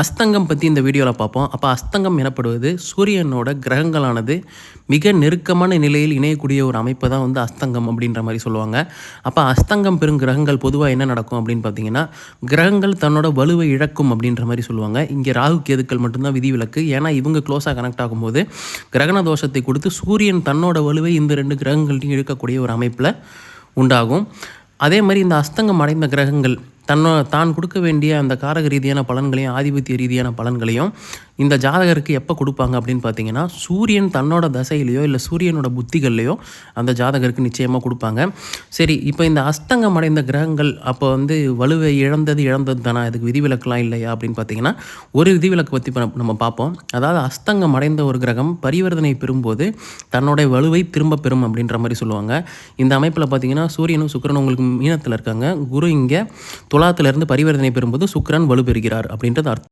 அஸ்தங்கம் பற்றி இந்த வீடியோவில் பார்ப்போம். அப்போ அஸ்தங்கம் எனப்படுவது சூரியனோட கிரகங்களானது மிக நெருக்கமான நிலையில் இணையக்கூடிய ஒரு அமைப்பை தான் வந்து அஸ்தங்கம் அப்படின்ற மாதிரி சொல்லுவாங்க. அப்போ அஸ்தங்கம் பெறும் கிரகங்கள் பொதுவாக என்ன நடக்கும் அப்படின்னு பார்த்தீங்கன்னா, கிரகங்கள் தன்னோட வலுவை இழக்கும் அப்படின்ற மாதிரி சொல்லுவாங்க. இங்கே ராகு கேதுக்கள் மட்டும்தான் விதிவிலக்கு. ஏன்னா இவங்க க்ளோஸாக கனெக்ட் ஆகும்போது கிரகண தோஷத்தை கொடுத்து சூரியன் தன்னோட வலுவை இந்த 2 கிரகங்கள்டையும் இழுக்கக்கூடிய ஒரு அமைப்பில் உண்டாகும். அதே மாதிரி இந்த அஸ்தங்கம் அடைந்த கிரகங்கள் தான் கொடுக்க வேண்டிய அந்த காரக ரீதியான பலன்களையும் ஆதிபத்திய ரீதியான பலன்களையும் இந்த ஜாதகருக்கு எப்போ கொடுப்பாங்க அப்படின்னு பார்த்தீங்கன்னா, சூரியன் தன்னோட தசையிலையோ இல்லை சூரியனோட புத்திகள்லையோ அந்த ஜாதகருக்கு நிச்சயமாக கொடுப்பாங்க. சரி, இப்போ இந்த அஸ்தங்கம் அடைந்த கிரகங்கள் அப்போ வந்து வலுவை இழந்தது தானே, அதுக்கு விதிவிலக்கெலாம் இல்லையா அப்படின்னு பார்த்தீங்கன்னா, ஒரு விதிவிலக்கு பற்றி நம்ம பார்ப்போம். அதாவது அஸ்தங்கம் அடைந்த ஒரு கிரகம் பரிவர்த்தனை பெறும்போது தன்னோட வலுவை திரும்ப பெறும் அப்படின்ற மாதிரி சொல்லுவாங்க. இந்த அமைப்பில் பார்த்தீங்கன்னா சூரியனும் சுக்கிரனும் உங்களுக்கு மீனத்தில் இருக்காங்க. குரு இங்கே துலாத்திலிருந்து பரிவர்த்தனை பெறும்போது சுக்கிரன் வலுப்பெறுகிறார் அப்படின்றது அர்த்தம்.